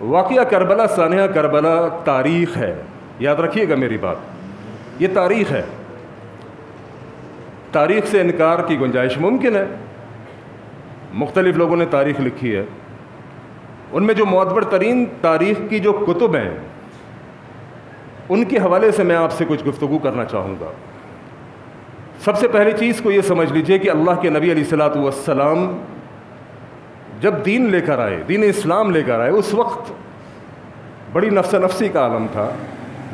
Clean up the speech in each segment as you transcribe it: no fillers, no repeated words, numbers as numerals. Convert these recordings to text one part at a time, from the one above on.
واقعہ کربلا، سانحہ کربلا تاریخ ہے، یاد رکھیے گا میری بات، یہ تاریخ ہے. تاریخ سے انکار کی گنجائش ممکن ہے. مختلف لوگوں نے تاریخ لکھی ہے، ان میں جو معتبر ترین تاریخ کی جو کتب ہیں ان کے حوالے سے میں آپ سے کچھ گفتگو کرنا چاہوں گا. سب سے پہلی چیز کو یہ سمجھ لیجئے کہ اللہ کے نبی علیہ الصلوۃ والسلام جب دین لے کر آئے، دین اسلام لے کر آئے، اس وقت بڑی نفس نفسی کا عالم تھا.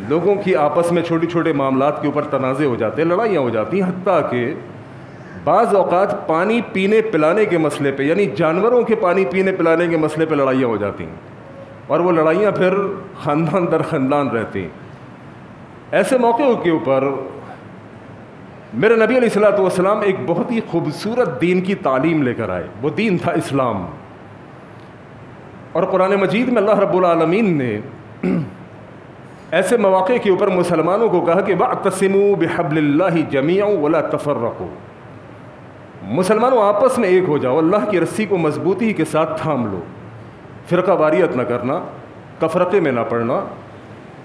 لوگوں کی آپس میں چھوٹے چھوٹے معاملات کے اوپر تنازع ہو جاتے، لڑائیاں ہو جاتی، حتیٰ کہ بعض اوقات پانی پینے پلانے کے مسئلے پہ، یعنی جانوروں کے پانی پینے پلانے کے مسئلے پہ لڑائیاں ہو جاتی ہیں، اور وہ لڑائیاں پھر خاندان در خاندان رہتی ہیں. ایسے موقعوں کے اوپر میرے نبی علیہ الصلوۃ والسلام ایک بہت ہی خوبصورت دین کی تعلیم لے کر آئے. وہ دین تھا اسلام. اور قرآن مجید میں اللہ رب العالمین نے ایسے مواقع کے اوپر مسلمانوں کو کہا کہ وَاعْتَصِمُوا بِحَبْلِ اللَّهِ جَمِيعًا وَلَا تَفَرَّقُوا. مسلمانوں آپس میں ایک ہو جاؤ، اللہ کی رسی کو مضبوطی کے ساتھ تھام لو، فرقہ واریت نہ کرنا، تفرقے میں نہ پڑنا،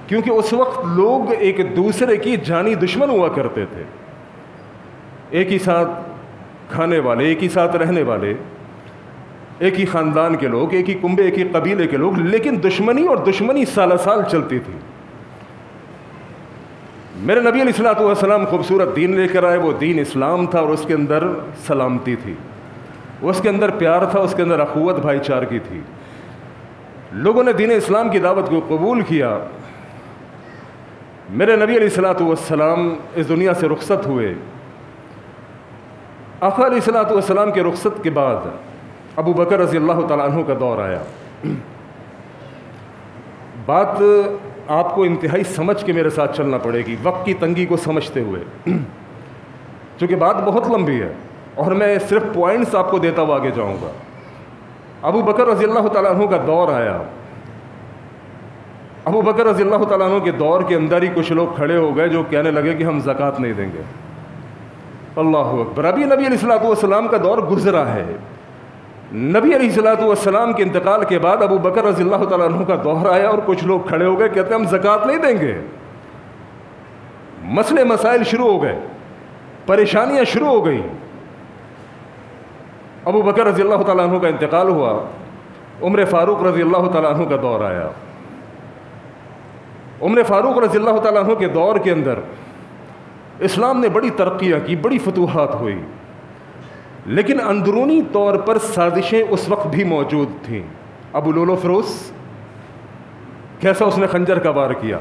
کیونکہ اس وقت لوگ ایک دوسرے کی جانی دشمن ہوا کرتے تھے. ایک ہی ساتھ کھانے والے، ایک ہی ساتھ رہنے والے، ایک ہی خاندان کے لوگ، ایک ہی کنبے، ایک ہی قبیلے کے لوگ، لیکن دشمنی اور دشمنی سالہ سال چلتی تھی. میرے نبی علیہ الصلوۃ والسلام خوبصورت دین لے کر آئے. وہ دین اسلام تھا اور اس کے اندر سلامتی تھی، اس کے اندر پیار تھا، اس کے اندر اخوت بھائی چارگی تھی. لوگوں نے دین اسلام کی دعوت کو قبول کیا. میرے نبی علیہ الصلوۃ والسلام اس دنیا سے رخصت ہوئے. آقا علیہ الصلوۃ والسلام کے رخصت کے بعد ابو بکر رضی اللہ تعالیٰ عنہ کا دور آیا. بات آپ کو انتہائی سمجھ کے میرے ساتھ چلنا پڑے گی، وقت کی تنگی کو سمجھتے ہوئے، چونکہ بات بہت لمبی ہے اور میں صرف پوائنٹس آپ کو دیتا ہوا آگے جاؤں گا. ابو بکر رضی اللہ تعالیٰ عنہ کا دور آیا. ابو بکر رضی اللہ تعالیٰ عنہ کے دور کے اندر ہی کچھ لوگ کھڑے ہو گئے جو کہنے لگے کہ ہم زکوٰۃ نہیں دیں گے. اللہ اکبر. ابھی نبی علیہ الصلوۃ والسلام کا دور گزرا ہے. نبی علیہ الصلوۃ والسلام کے انتقال کے بعد ابو بکر رضی اللہ تعالیٰ عنہ کا دور آیا اور کچھ لوگ کھڑے ہو گئے، کہتے ہیں ہم زکوٰۃ نہیں دیں گے. مسئلے مسائل شروع ہو گئے، پریشانیاں شروع ہو گئی. ابو بکر رضی اللہ تعالیٰ عنہ کا انتقال ہوا. عمر فاروق رضی اللہ تعالیٰ عنہ کا دور آیا. عمر فاروق رضی اللہ تعالیٰ عنہ کے دور کے اندر اسلام نے بڑی ترقیاں کی، بڑی فتوحات ہوئی، لیکن اندرونی طور پر سازشیں اس وقت بھی موجود تھیں. ابو لولو فروز کیسا اس نے خنجر کا وار کیا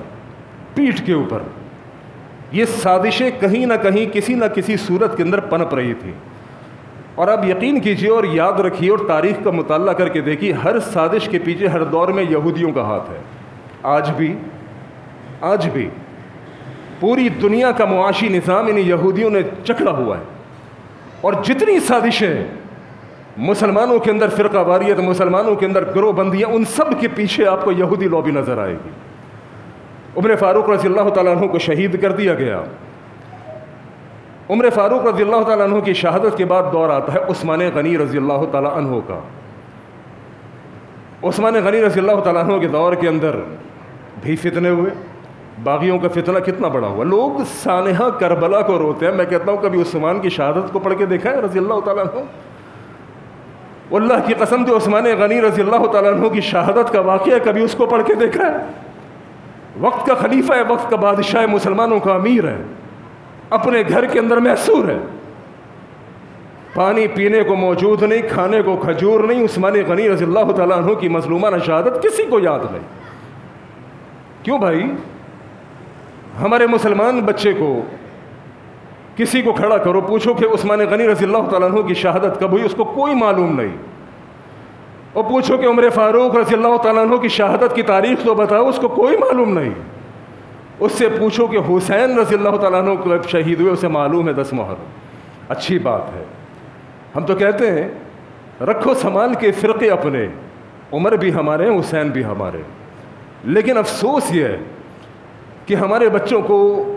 پیٹھ کے اوپر. یہ سازشیں کہیں نہ کہیں کسی نہ کسی صورت کے اندر پنپ رہی تھی. اور اب یقین کیجیے اور یاد رکھیے اور تاریخ کا مطالعہ کر کے دیکھیے، ہر سازش کے پیچھے ہر دور میں یہودیوں کا ہاتھ ہے. آج بھی پوری دنیا کا معاشی نظام ان یہودیوں نے چکھڑا ہوا ہے. اور جتنی سازشیں مسلمانوں کے اندر فرقہ واریت، مسلمانوں کے اندر گروہ بندیاں، ان سب کے پیچھے آپ کو یہودی لابی نظر آئے گی. عمر فاروق رضی اللہ تعالیٰ عنہ کو شہید کر دیا گیا. عمر فاروق رضی اللہ تعالیٰ عنہ کی شہادت کے بعد دور آتا ہے عثمان غنی رضی اللہ تعالیٰ عنہ کا. عثمان غنی رضی اللہ تعالیٰ عنہ کے دور کے اندر بھی فتنے ہوئے. باغیوں کا فتنہ کتنا بڑا ہوا. لوگ سانحہ کربلا کو روتے ہیں. میں کہتا ہوں کبھی عثمان کی شہادت کو پڑھ کے دیکھا ہے رضی اللہ تعالیٰ عنہ؟ اللہ کی قسم جو عثمان غنی رضی اللہ تعالیٰ عنہ کی شہادت کا واقعہ کبھی اس کو پڑھ کے دیکھا ہے؟ وقت کا خلیفہ ہے، وقت کا بادشاہ، مسلمانوں کا امیر ہے، اپنے گھر کے اندر محصور ہے، پانی پینے کو موجود نہیں، کھانے کو کھجور نہیں. عثمان غنی رضی اللہ تعالیٰ عنہ کی مظلومانہ شہادت کسی کو یاد نہیں. کیوں بھائی؟ ہمارے مسلمان بچے کو کسی کو کھڑا کرو، پوچھو کہ عثمان غنی رضی اللہ تعالیٰ عنہ کی شہادت کب ہوئی، اس کو کوئی معلوم نہیں. اور پوچھو کہ عمر فاروق رضی اللہ تعالیٰ عنہ کی شہادت کی تاریخ تو بتاؤ، اس کو کوئی معلوم نہیں. اس سے پوچھو کہ حسین رضی اللہ تعالیٰ عنہ کو شہید ہوئے، اسے معلوم ہے 10 محرم. اچھی بات ہے. ہم تو کہتے ہیں رکھو سنبھال کے فرقے اپنے، عمر بھی ہمارے ہیں، حسین بھی ہمارے. لیکن افسوس یہ ہے کہ ہمارے بچوں کو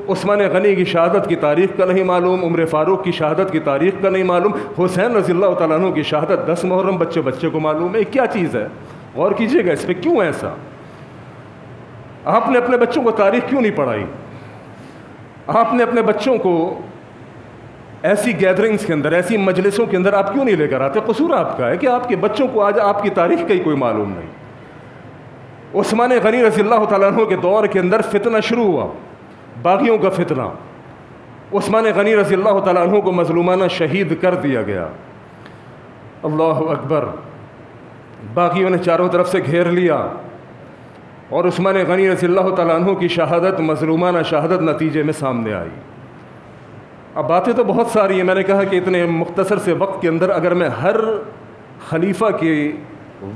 عثمان غنی کی شہادت کی تاریخ کا نہیں معلوم، عمر فاروق کی شہادت کی تاریخ کا نہیں معلوم، حسین رضی اللہ تعالیٰ عنہ کی شہادت 10 محرم بچے کو معلوم ہے. کیا چیز ہے؟ غور کیجیے گا اس پہ، کیوں ایسا؟ آپ نے اپنے بچوں کو تاریخ کیوں نہیں پڑھائی؟ آپ نے اپنے بچوں کو ایسی گیدرنگز کے اندر، ایسی مجلسوں کے اندر آپ کیوں نہیں لے کر آتے؟ قصور آپ کا ہے کہ آپ کے بچوں کو آج آپ کی تاریخ کا ہی کوئی معلوم نہیں۔ عثمان غنی رضی اللہ تعالیٰ عنہ کے دور کے اندر فتنہ شروع ہوا، باغیوں کا فتنہ۔ عثمان غنی رضی اللہ تعالیٰ عنہ کو مظلومانہ شہید کر دیا گیا۔ اللہ اکبر! باغیوں نے چاروں طرف سے گھیر لیا اور عثمان غنی رضی اللہ تعالیٰ عنہ کی شہادت، مظلومانہ شہادت نتیجے میں سامنے آئی۔ اب باتیں تو بہت ساری ہیں، میں نے کہا کہ اتنے مختصر سے وقت کے اندر اگر میں ہر خلیفہ کے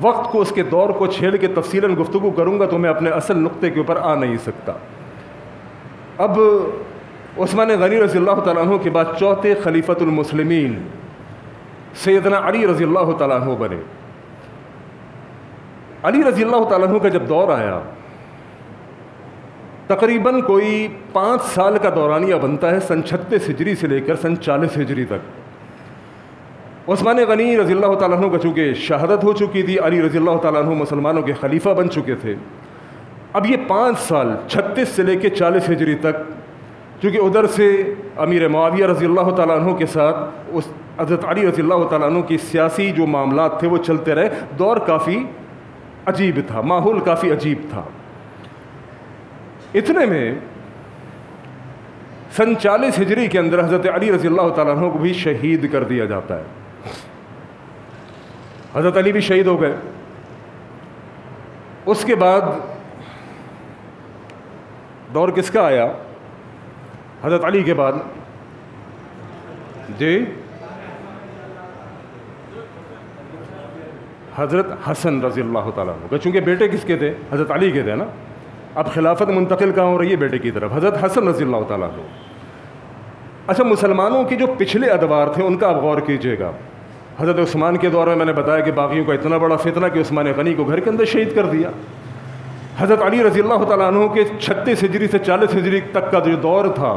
وقت کو، اس کے دور کو چھیڑ کے تفصیلاً گفتگو کروں گا تو میں اپنے اصل نقطے کے اوپر آ نہیں سکتا۔ اب عثمان غنی رضی اللہ تعالیٰ عنہ کے بعد چوتھے خلیفۃ المسلمین سیدنا علی رضی اللہ تعالیٰ عنہ بنے۔ علی رضی اللہ تعالیٰ عنہ کا جب دور آیا، تقریباً کوئی 5 سال کا دورانیہ بنتا ہے، سن 36 ہجری سے لے کر سن 40 ہجری تک۔ عثمان غنی رضی اللہ تعالیٰ عنہ کا چونکہ شہادت ہو چکی تھی، علی رضی اللہ تعالیٰ عنہ مسلمانوں کے خلیفہ بن چکے تھے۔ اب یہ 5 سال 36 سے لے کے 40 ہجری تک، چونکہ ادھر سے امیر معاویہ رضی اللہ تعالیٰ عنہ کے ساتھ اس حضرت علی رضی اللہ تعالیٰ عنہ کی سیاسی جو معاملات تھے وہ چلتے رہے، دور کافی عجیب تھا، ماحول کافی عجیب تھا۔ اتنے میں سن 40 ہجری کے اندر حضرت علی رضی اللہ تعالیٰ عنہ کو بھی شہید کر دیا جاتا ہے۔ حضرت علی بھی شہید ہو گئے۔ اس کے بعد دور کس کا آیا حضرت علی کے بعد؟ جی، حضرت حسن رضی اللہ تعالیٰ عنہ، چونکہ بیٹے کس کے تھے؟ حضرت علی کے تھے نا۔ اب خلافت منتقل کہاں ہو رہی ہے؟ بیٹے کی طرف، حضرت حسن رضی اللہ تعالیٰ عنہ۔ اچھا، مسلمانوں کے جو پچھلے ادوار تھے ان کا آپ غور کیجیے گا۔ حضرت عثمان کے دور میں میں نے بتایا کہ باغیوں کا اتنا بڑا فتنہ کہ عثمان غنی کو گھر کے اندر شہید کر دیا۔ حضرت علی رضی اللہ تعالیٰ عنہ کے 36 ہجری سے 40 ہجری تک کا جو دور تھا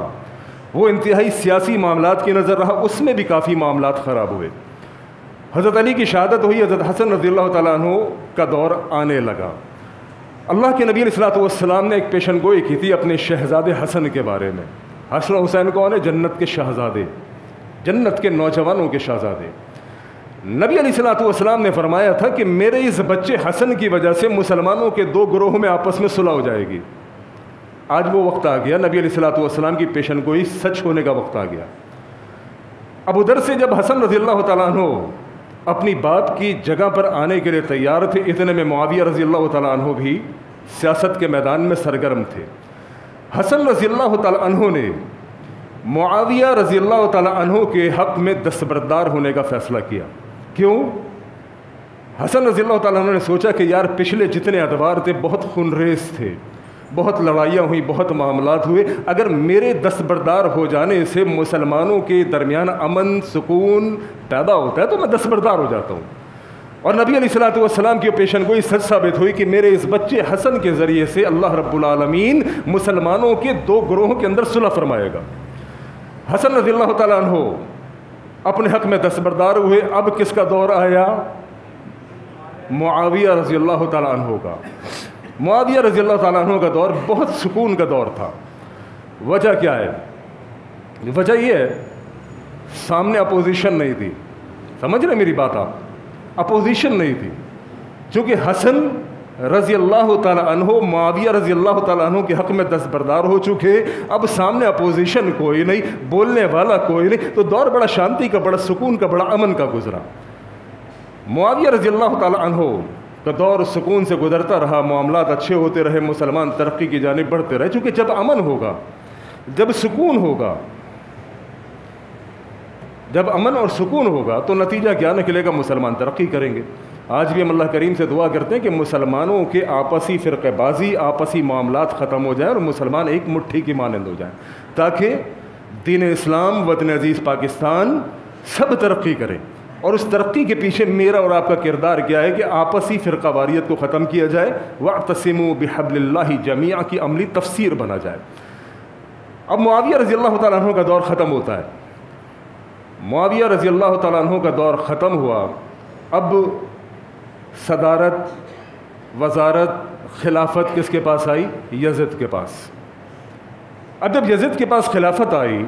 وہ انتہائی سیاسی معاملات کی نظر رہا، اس میں بھی کافی معاملات خراب ہوئے۔ حضرت علی کی شہادت ہوئی، حضرت حسن رضی اللہ تعالیٰ عنہ کا دور آنے لگا۔ اللہ کے نبی علیہ الصلوۃ والسلام نے ایک پیشن گوئی کی تھی اپنے شہزادے حسن کے بارے میں۔ حسن و حسین کون ہے؟ جنت کے شہزادے، جنت کے نوجوانوں کے شہزادے۔ نبی علیہ الصلوۃ والسلام نے فرمایا تھا کہ میرے اس بچے حسن کی وجہ سے مسلمانوں کے 2 گروہوں میں آپس میں صلح ہو جائے گی۔ آج وہ وقت آ گیا، نبی علیہ الصلوۃ والسلام کی پیشن گوئی سچ ہونے کا وقت آ گیا۔ اب ادھر سے جب حسن رضی اللہ تعالیٰ عنہ اپنی باپ کی جگہ پر آنے کے لیے تیار تھے، اتنے میں معاویہ رضی اللہ تعالیٰ عنہ بھی سیاست کے میدان میں سرگرم تھے۔ حسن رضی اللہ تعالیٰ عنہ نے معاویہ رضی اللہ تعالیٰ عنہ کے حق میں دستبردار ہونے کا فیصلہ کیا۔ کیوں؟ حسن رضی اللہ تعالیٰ عنہ نے سوچا کہ یار پچھلے جتنے ادوار تھے بہت خونریز تھے، بہت لڑائیاں ہوئی، بہت معاملات ہوئے، اگر میرے دستبردار ہو جانے سے مسلمانوں کے درمیان امن سکون پیدا ہوتا ہے تو میں دستبردار ہو جاتا ہوں۔ اور نبی علیہ الصلوۃ والسلام کی پیشن گوئی سچ ثابت ہوئی کہ میرے اس بچے حسن کے ذریعے سے اللہ رب العالمین مسلمانوں کے 2 گروہوں کے اندر صلح فرمائے گا۔ حسن رضی اللہ تعالیٰ عنہ اپنے حق میں دستبردار ہوئے۔ اب کس کا دور آیا؟ معاویہ رضی اللہ تعالیٰ عنہ کا۔ معاویہ رضی اللہ تعالیٰ عنہ کا دور بہت سکون کا دور تھا۔ وجہ کیا ہے؟ وجہ یہ ہے سامنے اپوزیشن نہیں تھی۔ سمجھ رہے میری بات آپ؟ اپوزیشن نہیں تھی، چونکہ حسن رضی اللہ تعالیٰ عنہ معاویہ رضی اللہ تعالیٰ عنہ کے حق میں دستبردار ہو چکے، اب سامنے اپوزیشن کوئی نہیں، بولنے والا کوئی نہیں، تو دور بڑا شانتی کا، بڑا سکون کا، بڑا امن کا گزرا۔ معاویہ رضی اللہ تعالیٰ عنہ کا دور سکون سے گزرتا رہا، معاملات اچھے ہوتے رہے، مسلمان ترقی کی جانب بڑھتے رہے، چونکہ جب امن ہوگا، جب سکون ہوگا، جب امن اور سکون ہوگا تو نتیجہ کیا نکلے گا؟ مسلمان ترقی کریں گے۔ آج بھی ہم اللہ کریم سے دعا کرتے ہیں کہ مسلمانوں کے آپسی فرقہ بازی، آپسی معاملات ختم ہو جائیں اور مسلمان ایک مٹھی کی مانند ہو جائیں، تاکہ دین اسلام، وطن عزیز پاکستان سب ترقی کریں۔ اور اس ترقی کے پیچھے میرا اور آپ کا کردار کیا ہے کہ آپسی فرقہ واریت کو ختم کیا جائے، وَاعْتَصِمُوا بِحَبْلِ اللَّهِ جَمِيعًا کی عملی تفسیر بنا جائے۔ اب معاویہ رضی اللہ تعالیٰ عنہ کا دور ختم ہوتا ہے۔ معاویہ رضی اللہ تعالیٰ عنہ کا دور ختم ہوا، اب صدارت وزارت خلافت کس کے پاس آئی؟ یزید کے پاس۔ اب جب یزید کے پاس خلافت آئی،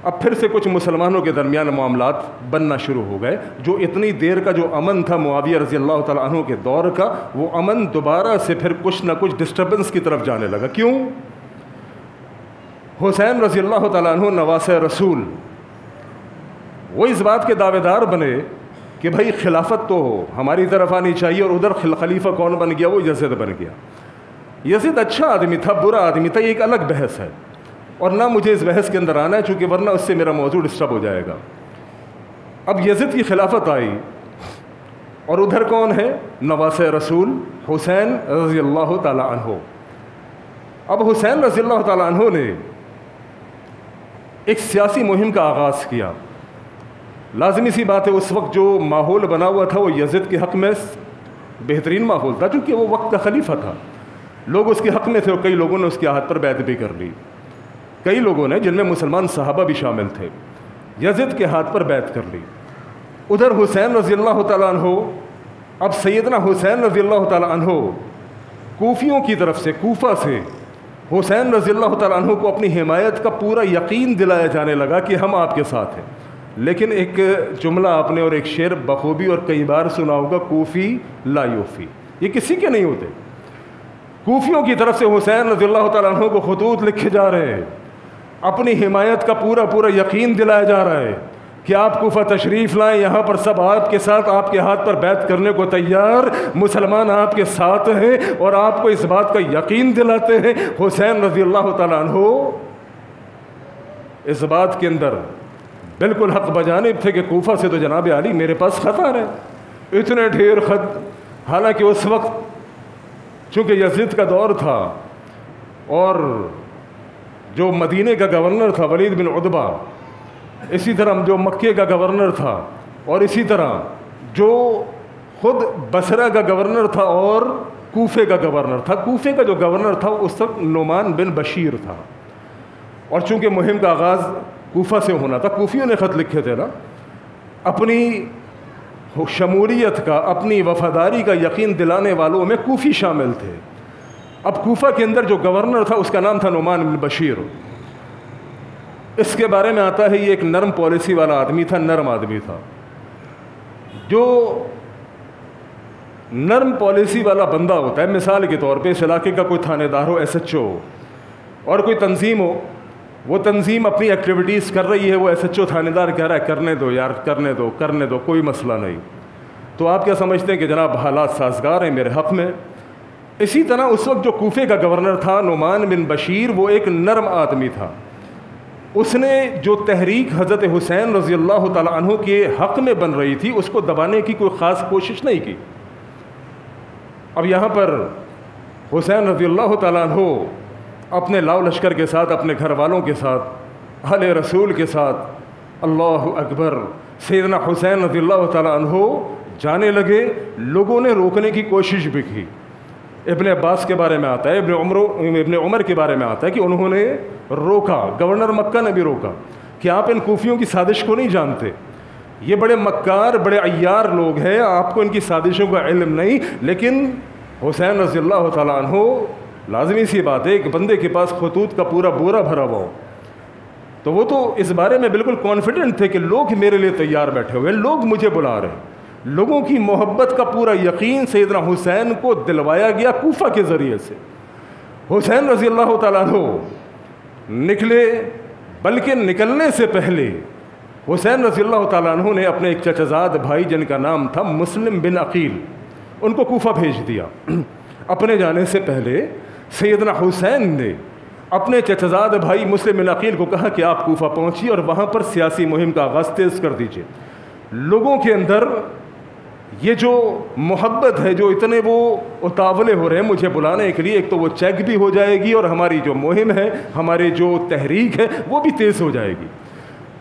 اب پھر سے کچھ مسلمانوں کے درمیان معاملات بننا شروع ہو گئے۔ جو اتنی دیر کا جو امن تھا معاویہ رضی اللہ تعالیٰ عنہ کے دور کا، وہ امن دوبارہ سے پھر کچھ نہ کچھ ڈسٹربنس کی طرف جانے لگا۔ کیوں؟ حسین رضی اللہ تعالیٰ عنہ نواسہ رسول، وہ اس بات کے دعوے دار بنے کہ بھائی خلافت تو ہماری طرف آنی چاہیے، اور ادھر خلیفہ کون بن گیا؟ وہ یزید بن گیا۔ یزید اچھا آدمی تھا، برا آدمی تھا، یہ ایک الگ بحث ہے، اور نہ مجھے اس بحث کے اندر آنا ہے، چونکہ ورنہ اس سے میرا موضوع ڈسٹرب ہو جائے گا۔ اب یزید کی خلافت آئی، اور ادھر کون ہے؟ نواسہ رسول حسین رضی اللہ تعالیٰ عنہ۔ اب حسین رضی اللہ تعالیٰ عنہ نے ایک سیاسی مہم کا آغاز کیا۔ لازمی سی بات ہے، اس وقت جو ماحول بنا ہوا تھا وہ یزید کے حق میں بہترین ماحول تھا، چونکہ وہ وقت کا خلیفہ تھا، لوگ اس کے حق میں تھے، اور کئی لوگوں نے اس کے ہاتھ پر بیعت بھی کر لی۔ کئی لوگوں نے، جن میں مسلمان صحابہ بھی شامل تھے، یزید کے ہاتھ پر بیعت کر لی۔ ادھر حسین رضی اللہ تعالیٰ عنہ، اب سیدنا حسین رضی اللہ تعالیٰ عنہ کوفیوں کی طرف سے، کوفہ سے حسین رضی اللہ تعالیٰ عنہ کو اپنی حمایت کا پورا یقین دلایا جانے لگا کہ ہم آپ کے ساتھ ہیں۔ لیکن ایک جملہ آپ نے اور ایک شعر بخوبی اور کئی بار سنا ہوگا، کوفی لا یوفی، یہ کسی کے نہیں ہوتے۔ کوفیوں کی طرف سے حسین رضی اللہ تعالیٰ عنہ کو خطوط لکھے جا رہے ہیں، اپنی حمایت کا پورا پورا یقین دلایا جا رہا ہے کہ آپ کوفہ تشریف لائیں، یہاں پر سب آپ کے ساتھ، آپ کے ہاتھ پر بیعت کرنے کو تیار، مسلمان آپ کے ساتھ ہیں، اور آپ کو اس بات کا یقین دلاتے ہیں۔ حسین رضی اللہ تعالیٰ عنہ اس بات کے اندر بالکل حق بجانب تھے کہ کوفہ سے تو جناب علی میرے پاس خط آ رہے ہیں، اتنے ڈھیر خط۔ حالانکہ اس وقت چونکہ یزید کا دور تھا، اور جو مدینے کا گورنر تھا ولید بن عتبہ، اسی طرح جو مکے کا گورنر تھا، اور اسی طرح جو خود بصرہ کا گورنر تھا اور کوفے کا گورنر تھا۔ کوفے کا جو گورنر تھا اس وقت نعمان بن بشیر تھا، اور چونکہ مہم کا آغاز کوفہ سے ہونا تھا، کوفیوں نے خط لکھے تھے نا، اپنی شمولیت کا، اپنی وفاداری کا یقین دلانے والوں میں کوفی شامل تھے۔ اب کوفہ کے اندر جو گورنر تھا اس کا نام تھا نعمان بن بشیر۔ اس کے بارے میں آتا ہے یہ ایک نرم پالیسی والا آدمی تھا، نرم آدمی تھا۔ جو نرم پالیسی والا بندہ ہوتا ہے، مثال کے طور پہ اس علاقے کا کوئی تھانے دار ہو، ایس ایچ او ہو، اور کوئی تنظیم ہو، وہ تنظیم اپنی ایکٹیویٹیز کر رہی ہے، وہ ایس ایچ او تھانے دار کہہ رہا ہے کرنے دو یار، کرنے دو کرنے دو، کوئی مسئلہ نہیں، تو آپ کیا سمجھتے ہیں کہ جناب حالات سازگار ہیں میرے حق میں؟ اسی طرح اس وقت جو کوفے کا گورنر تھا نعمان بن بشیر، وہ ایک نرم آدمی تھا۔ اس نے جو تحریک حضرت حسین رضی اللہ تعالیٰ عنہ کے حق میں بن رہی تھی، اس کو دبانے کی کوئی خاص کوشش نہیں کی۔ اب یہاں پر حسین رضی اللہ تعالیٰ عنہ اپنے لاؤ لشکر کے ساتھ، اپنے گھر والوں کے ساتھ، اہل رسول کے ساتھ، اللہ اکبر، سیدنا حسین رضی اللہ تعالیٰ عنہ جانے لگے۔ لوگوں نے روکنے کی کوشش بھی کی۔ ابن عباس کے بارے میں آتا ہے، ابن عمر کے بارے میں آتا ہے کہ انہوں نے روکا، گورنر مکہ نے بھی روکا کہ آپ ان کوفیوں کی سازش کو نہیں جانتے، یہ بڑے مکار، بڑے عیار لوگ ہیں، آپ کو ان کی سازشوں کا علم نہیں۔ لیکن حسین رضی اللہ تعالیٰ عنہ، لازمی سی بات ہے ایک بندے کے پاس خطوط کا پورا بورا بھرا ہوا ہو، تو وہ تو اس بارے میں بالکل کانفیڈنٹ تھے کہ لوگ میرے لیے تیار بیٹھے ہوئے، لوگ مجھے بلا رہے ہیں۔ لوگوں کی محبت کا پورا یقین سیدنا حسین کو دلوایا گیا کوفہ کے ذریعے سے۔ حسین رضی اللہ تعالیٰ عنہ نکلے، بلکہ نکلنے سے پہلے حسین رضی اللہ تعالیٰ عنہ نے اپنے ایک چچزاد بھائی جن کا نام تھا مسلم بن عقیل، ان کو کوفہ بھیج دیا۔ اپنے جانے سے پہلے سیدنا حسین نے اپنے چچزاد بھائی مسلم بن عقیل کو کہا کہ آپ کوفہ پہنچیے اور وہاں پر سیاسی مہم کا آغاز تیز کر دیجیے۔ لوگوں کے اندر یہ جو محبت ہے، جو اتنے وہ اتاولے ہو رہے ہیں مجھے بلانے کے لیے، ایک تو وہ چیک بھی ہو جائے گی، اور ہماری جو مہم ہے، ہماری جو تحریک ہے، وہ بھی تیز ہو جائے گی۔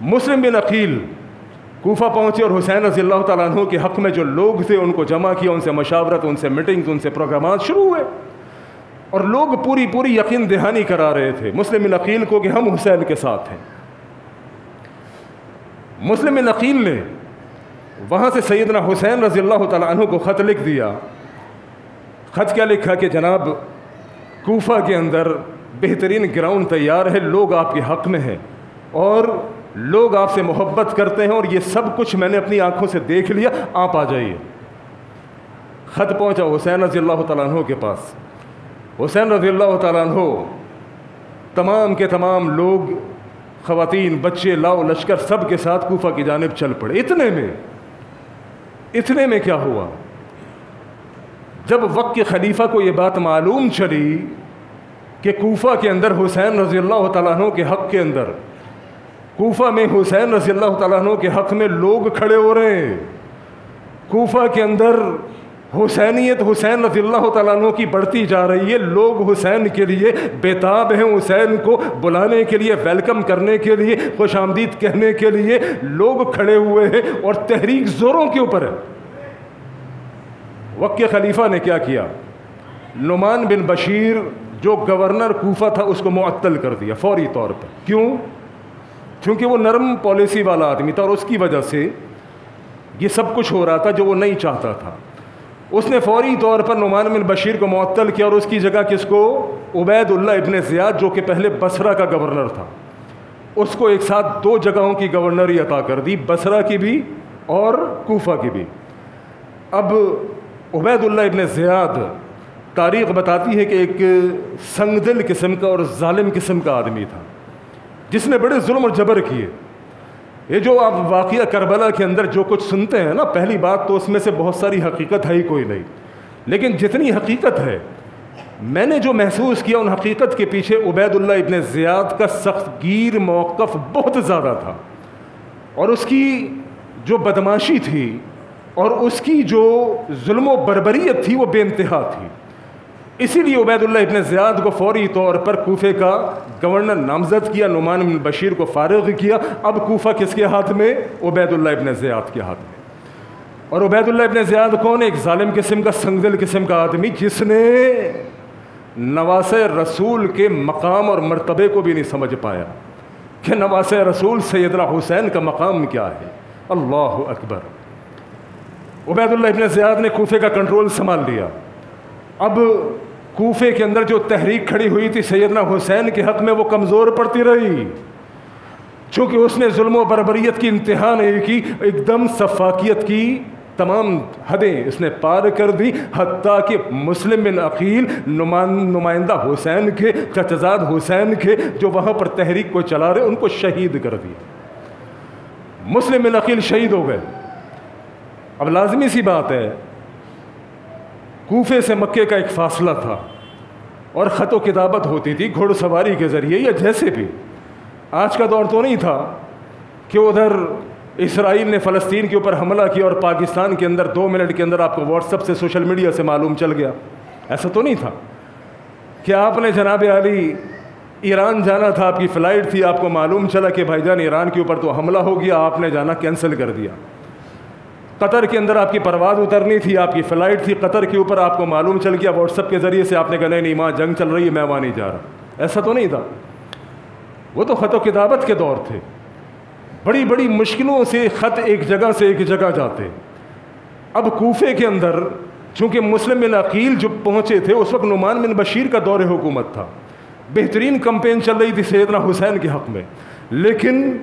مسلم بن عقیل کوفہ پہنچے، اور حسین رضی اللہ تعالیٰ عنہ کے حق میں جو لوگ تھے ان کو جمع کیا، ان سے مشاورت، ان سے میٹنگز، ان سے پروگرامات شروع ہوئے، اور لوگ پوری یقین دہانی کرا رہے تھے مسلم بن عقیل کو کہ ہم حسین کے ساتھ ہیں۔ مسلم بن عقیل نے وہاں سے سیدنا حسین رضی اللہ تعالیٰ عنہ کو خط لکھ دیا خط کیا لکھا کہ جناب کوفہ کے اندر بہترین گراؤنڈ تیار ہے، لوگ آپ کے حق میں ہیں اور لوگ آپ سے محبت کرتے ہیں، اور یہ سب کچھ میں نے اپنی آنکھوں سے دیکھ لیا، آپ آ جائیے۔ خط پہنچا حسین رضی اللہ تعالیٰ عنہ کے پاس۔ حسین رضی اللہ تعالیٰ عنہ تمام کے تمام لوگ، خواتین، بچے، لاؤ لشکر سب کے ساتھ کوفہ کی جانب چل پڑے۔ اتنے میں کیا ہوا، جب وقت کے خلیفہ کو یہ بات معلوم چلی کہ کوفہ کے اندر حسین رضی اللہ تعالیٰ عنہ کے حق کے اندر، کوفہ میں حسین رضی اللہ تعالیٰ عنہ کے حق میں لوگ کھڑے ہو رہے ہیں، کوفہ کے اندر حسینیت حسین رضی اللہ تعالیٰ عنہ کی بڑھتی جا رہی ہے، لوگ حسین کے لیے بےتاب ہیں، حسین کو بلانے کے لیے، ویلکم کرنے کے لیے، خوش آمدید کہنے کے لیے لوگ کھڑے ہوئے ہیں اور تحریک زوروں کے اوپر ہے۔ وقت کے خلیفہ نے کیا کیا، نعمان بن بشیر جو گورنر کوفہ تھا اس کو معطل کر دیا فوری طور پر۔ کیوں؟ کیونکہ وہ نرم پالیسی والا آدمی تھا اور اس کی وجہ سے یہ سب کچھ ہو رہا تھا جو وہ نہیں چاہتا تھا۔ اس نے فوری طور پر نعمان بن بشیر کو معطل کیا اور اس کی جگہ کس کو، عبید اللہ ابن زیاد جو کہ پہلے بصرہ کا گورنر تھا، اس کو ایک ساتھ 2 جگہوں کی گورنری عطا کر دی، بصرہ کی بھی اور کوفہ کی بھی۔ اب عبید اللہ ابن زیاد تاریخ بتاتی ہے کہ ایک سنگ دل قسم کا اور ظالم قسم کا آدمی تھا جس نے بڑے ظلم اور جبر کیے۔ یہ جو آپ واقعہ کربلا کے اندر جو کچھ سنتے ہیں نا، پہلی بات تو اس میں سے بہت ساری حقیقت ہے ہی کوئی نہیں، لیکن جتنی حقیقت ہے میں نے جو محسوس کیا ان حقیقت کے پیچھے عبید اللہ ابن زیاد کا سخت گیر موقف بہت زیادہ تھا، اور اس کی جو بدماشی تھی اور اس کی جو ظلم و بربریت تھی وہ بے انتہا تھی۔ اسی لیے عبید اللہ ابن زیاد کو فوری طور پر کوفے کا گورنر نامزد کیا، نعمان بن بشیر کو فارغ کیا۔ اب کوفہ کس کے ہاتھ میں؟ عبید اللہ ابن زیاد کے ہاتھ میں۔ اور عبید اللہ ابن زیاد کون؟ ایک ظالم قسم کا، سنگدل قسم کا آدمی جس نے نواسہ رسول کے مقام اور مرتبے کو بھی نہیں سمجھ پایا کہ نواسہ رسول سیدنا حسین کا مقام کیا ہے۔ اللہ اکبر۔ عبید اللہ ابن زیاد نے کوفے کا کنٹرول سنبھال لیا۔ اب کوفے کے اندر جو تحریک کھڑی ہوئی تھی سیدنا حسین کے حق میں وہ کمزور پڑتی رہی، چونکہ اس نے ظلم و بربریت کی انتہا نہیں کی، ایک دم سفاکیت کی تمام حدیں اس نے پار کر دی، حتیٰ کہ مسلم بن عقیل نمائندہ حسین کے، چچزاد حسین کے جو وہاں پر تحریک کو چلا رہے ان کو شہید کر دیا۔ مسلم بن عقیل شہید ہو گئے۔ اب لازمی سی بات ہے، کوفے سے مکے کا ایک فاصلہ تھا اور خط و کتابت ہوتی تھی گھوڑ سواری کے ذریعے یا جیسے بھی۔ آج کا دور تو نہیں تھا کہ ادھر اسرائیل نے فلسطین کے اوپر حملہ کیا اور پاکستان کے اندر 2 منٹ کے اندر آپ کو واٹس ایپ سے، سوشل میڈیا سے معلوم چل گیا۔ ایسا تو نہیں تھا کہ آپ نے جناب علی ایران جانا تھا، آپ کی فلائٹ تھی، آپ کو معلوم چلا کہ بھائی جان ایران کے اوپر تو حملہ ہو گیا، آپ نے جانا کینسل کر دیا۔ قطر کے اندر آپ کی پرواز اترنی تھی، آپ کی فلائٹ تھی قطر کے اوپر، آپ کو معلوم چل گیا واٹس ایپ کے ذریعے سے، آپ نے کہا نہیں وہاں جنگ چل رہی ہے میں وہاں نہیں جا رہا۔ ایسا تو نہیں تھا، وہ تو خط و کتابت کے دور تھے، بڑی بڑی مشکلوں سے خط ایک جگہ سے ایک جگہ جاتے۔ اب کوفے کے اندر چونکہ مسلم بن عقیل جو پہنچے تھے اس وقت نعمان بن بشیر کا دور حکومت تھا، بہترین کمپین چل رہی تھی سیدنا حسین کے حق میں، لیکن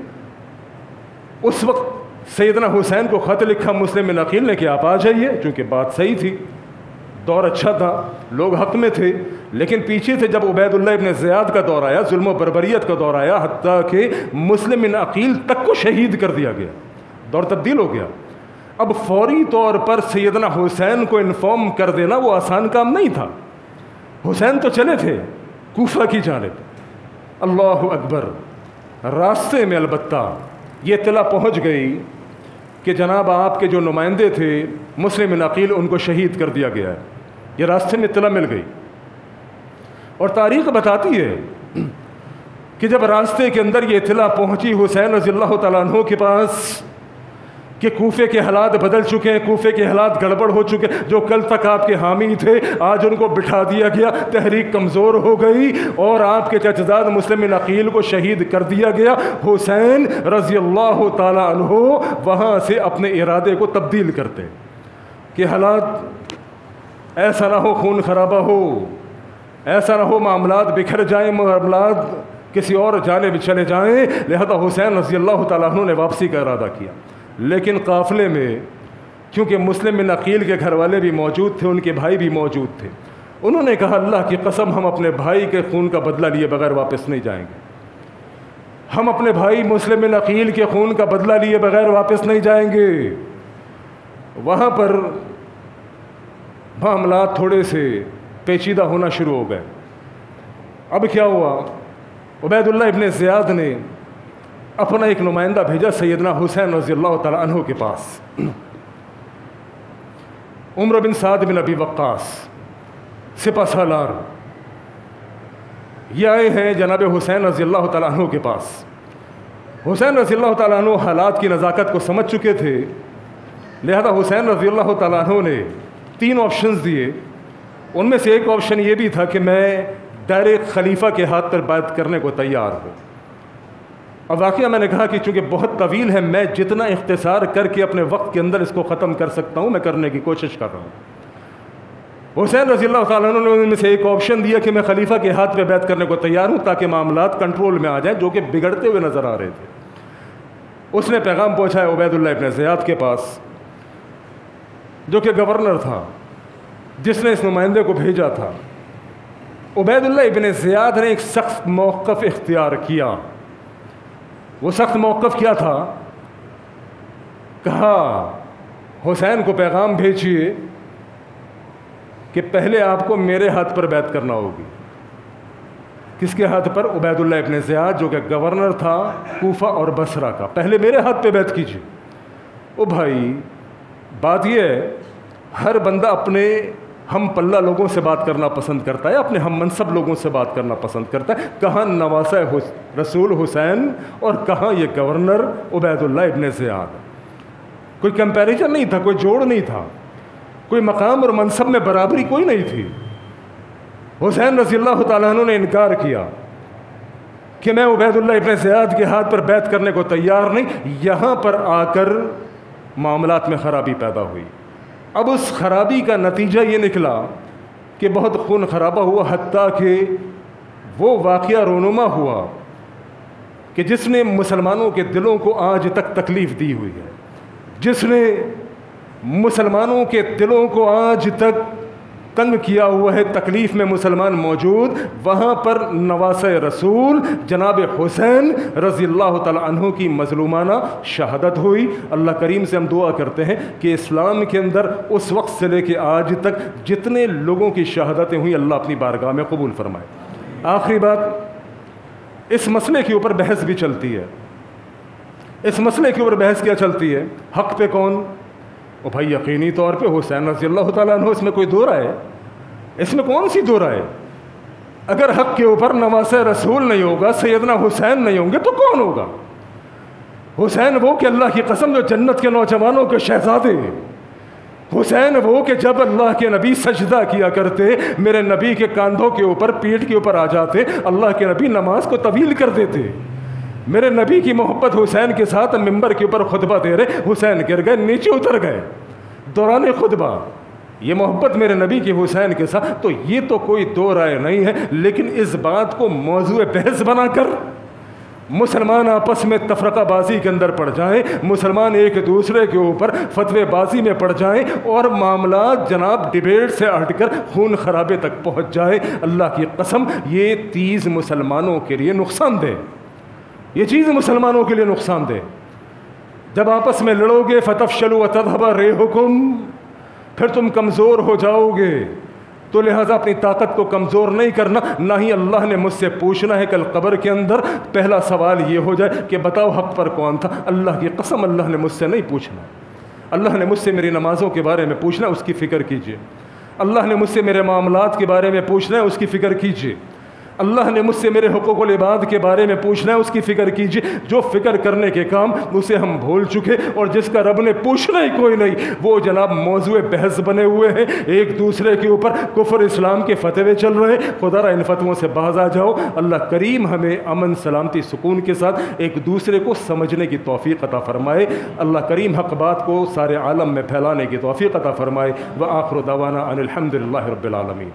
اس وقت سیدنا حسین کو خط لکھا مسلم بن عقیل نے کہ آپ آ جائیے، چونکہ بات صحیح تھی، دور اچھا تھا، لوگ حق میں تھے، لیکن پیچھے سے جب عبید اللہ ابن زیاد کا دور آیا، ظلم و بربریت کا دور آیا، حتیٰ کہ مسلم بن عقیل تک کو شہید کر دیا گیا، دور تبدیل ہو گیا۔ اب فوری طور پر سیدنا حسین کو انفارم کر دینا وہ آسان کام نہیں تھا۔ حسین تو چلے تھے کوفہ کی جانب، اللہ اکبر، راستے میں البتہ یہ اطلاع پہنچ گئی کہ جناب آپ کے جو نمائندے تھے مسلم بن عقیل ان کو شہید کر دیا گیا ہے، یہ راستے میں اطلاع مل گئی۔ اور تاریخ بتاتی ہے کہ جب راستے کے اندر یہ اطلاع پہنچی حسین رضی اللہ تعالیٰ عنہ کے پاس کہ کوفے کے حالات بدل چکے ہیں، کوفے کے حالات گڑبڑ ہو چکے، جو کل تک آپ کے حامی تھے آج ان کو بٹھا دیا گیا، تحریک کمزور ہو گئی اور آپ کے چچزاد مسلم بن عقیل کو شہید کر دیا گیا۔ حسین رضی اللہ تعالی عنہ وہاں سے اپنے ارادے کو تبدیل کرتے کہ حالات ایسا نہ ہو خون خرابہ ہو، ایسا نہ ہو معاملات بکھر جائیں، معاملات کسی اور جانب چلے جائیں، لہذا حسین رضی اللہ تعالیٰ عنہ نے واپسی کا ارادہ کیا۔ لیکن قافلے میں کیونکہ مسلم بن عقیل کے گھر والے بھی موجود تھے، ان کے بھائی بھی موجود تھے، انہوں نے کہا اللہ کی قسم ہم اپنے بھائی کے خون کا بدلہ لیے بغیر واپس نہیں جائیں گے، ہم اپنے بھائی مسلم بن عقیل کے خون کا بدلہ لیے بغیر واپس نہیں جائیں گے۔ وہاں پر معاملات تھوڑے سے پیچیدہ ہونا شروع ہو گئے۔ اب کیا ہوا، عبید اللہ ابن زیاد نے اپنا ایک نمائندہ بھیجا سیدنا حسین رضی اللہ تعالیٰ عنہ کے پاس۔ عمر بن سعد بن ابی وقاص سپہ سالار یہ آئے ہیں جناب حسین رضی اللہ تعالیٰ عنہ کے پاس۔ حسین رضی اللہ تعالیٰ عنہ حالات کی نزاکت کو سمجھ چکے تھے، لہذا حسین رضی اللہ تعالیٰ عنہ نے 3 آپشنز دیے۔ ان میں سے ایک آپشن یہ بھی تھا کہ میں ڈائریکٹ خلیفہ کے ہاتھ پر بیعت کرنے کو تیار ہوں۔ اب واقعہ میں نے کہا کہ چونکہ بہت طویل ہے، میں جتنا اختصار کر کے اپنے وقت کے اندر اس کو ختم کر سکتا ہوں میں کرنے کی کوشش کر رہا ہوں۔ حسین رضی اللہ تعالیٰ عنہ نے ان میں سے ایک آپشن دیا کہ میں خلیفہ کے ہاتھ پہ بیعت کرنے کو تیار ہوں تاکہ معاملات کنٹرول میں آ جائیں جو کہ بگڑتے ہوئے نظر آ رہے تھے۔ اس نے پیغام پہنچایا عبید اللہ ابن زیاد کے پاس جو کہ گورنر تھا، جس نے اس نمائندے کو بھیجا تھا۔ عبید اللہ ابن زیاد نے ایک سخت موقف اختیار کیا۔ وہ سخت موقف کیا تھا؟ کہا حسین کو پیغام بھیجیے کہ پہلے آپ کو میرے ہاتھ پر بیعت کرنا ہوگی۔ کس کے ہاتھ پر؟ عبید اللہ ابن زیاد جو کہ گورنر تھا کوفہ اور بصرہ کا، پہلے میرے ہاتھ پہ بیعت کیجیے۔ او بھائی، بات یہ ہے ہر بندہ اپنے ہم پلہ لوگوں سے بات کرنا پسند کرتا ہے، اپنے ہم منصب لوگوں سے بات کرنا پسند کرتا ہے۔ کہاں نواسہ رسول حسین اور کہاں یہ گورنر عبید اللہ ابن زیاد۔ کوئی کمپیریزن نہیں تھا، کوئی جوڑ نہیں تھا، کوئی مقام اور منصب میں برابری کوئی نہیں تھی۔ حسین رضی اللہ تعالیٰ عنہ نے انکار کیا کہ میں عبید اللہ ابن زیاد کے ہاتھ پر بیعت کرنے کو تیار نہیں۔ یہاں پر آ کر معاملات میں خرابی پیدا ہوئی۔ اب اس خرابی کا نتیجہ یہ نکلا کہ بہت خون خرابہ ہوا، حتیٰ کہ وہ واقعہ رونما ہوا کہ جس نے مسلمانوں کے دلوں کو آج تک تکلیف دی ہوئی ہے، جس نے مسلمانوں کے دلوں کو آج تک تنگ کیا ہوا ہے، تکلیف میں مسلمان موجود، وہاں پر نواسہ رسول جناب حسین رضی اللہ تعالی عنہ کی مظلومانہ شہادت ہوئی۔ اللہ کریم سے ہم دعا کرتے ہیں کہ اسلام کے اندر اس وقت سے لے کے آج تک جتنے لوگوں کی شہادتیں ہوئی اللہ اپنی بارگاہ میں قبول فرمائے۔ آخری بات، اس مسئلے کے اوپر بحث بھی چلتی ہے۔ اس مسئلے کے اوپر بحث کیا چلتی ہے؟ حق پہ کون؟ او بھائی یقینی طور پہ حسین رضی اللہ تعالیٰ عنہ، اس میں کوئی دو رائے؟ اس میں کون سی دو رائے؟ اگر حق کے اوپر نواسہ رسول نہیں ہوگا، سیدنا حسین نہیں ہوں گے تو کون ہوگا؟ حسین وہ کہ اللہ کی قسم جو جنت کے نوجوانوں کے شہزادے، حسین وہ کہ جب اللہ کے نبی سجدہ کیا کرتے میرے نبی کے کاندھوں کے اوپر، پیٹھ کے اوپر آ جاتے، اللہ کے نبی نماز کو طویل کر دیتے۔ میرے نبی کی محبت حسین کے ساتھ ممبر کے اوپر خطبہ دے رہے، حسین گر گئے، نیچے اتر گئے دوران خطبہ، یہ محبت میرے نبی کی حسین کے ساتھ، تو یہ تو کوئی دو رائے نہیں ہے۔ لیکن اس بات کو موضوع بحث بنا کر مسلمان آپس میں تفرقہ بازی کے اندر پڑ جائیں، مسلمان ایک دوسرے کے اوپر فتوے بازی میں پڑ جائیں اور معاملات جناب ڈیبیٹ سے ہٹ کر خون خرابے تک پہنچ جائے، اللہ کی قسم یہ چیز مسلمانوں کے لیے نقصان دہ، یہ چیز مسلمانوں کے لیے نقصان دہ۔ جب آپس میں لڑو گے فتفشلوا وتذهب ريحكم، پھر تم کمزور ہو جاؤ گے، تو لہٰذا اپنی طاقت کو کمزور نہیں کرنا۔ نہ ہی اللہ نے مجھ سے پوچھنا ہے کل قبر کے اندر پہلا سوال یہ ہو جائے کہ بتاؤ حق پر کون تھا۔ اللہ کی قسم اللہ نے مجھ سے نہیں پوچھنا۔ اللہ نے مجھ سے میری نمازوں کے بارے میں پوچھنا، اس کی فکر کیجئے۔ اللہ نے مجھ سے میرے معاملات کے بارے میں پوچھنا ہے، اس کی فکر کیجئے۔ اللہ نے مجھ سے میرے حقوق العباد کے بارے میں پوچھنا ہے، اس کی فکر کیجیے۔ جو فکر کرنے کے کام اسے ہم بھول چکے، اور جس کا رب نے پوچھنا ہی کوئی نہیں، وہ جناب موضوع بحث بنے ہوئے ہیں، ایک دوسرے کے اوپر کفر اسلام کے فتوے چل رہے ہیں۔ خدا را ان فتووں سے باز آ جاؤ۔ اللہ کریم ہمیں امن، سلامتی، سکون کے ساتھ ایک دوسرے کو سمجھنے کی توفیق عطا فرمائے۔ اللہ کریم حق بات کو سارے عالم میں پھیلانے کی توفیق عطا فرمائے۔ وآخر دعوانا ان الحمد للہ رب العالمین۔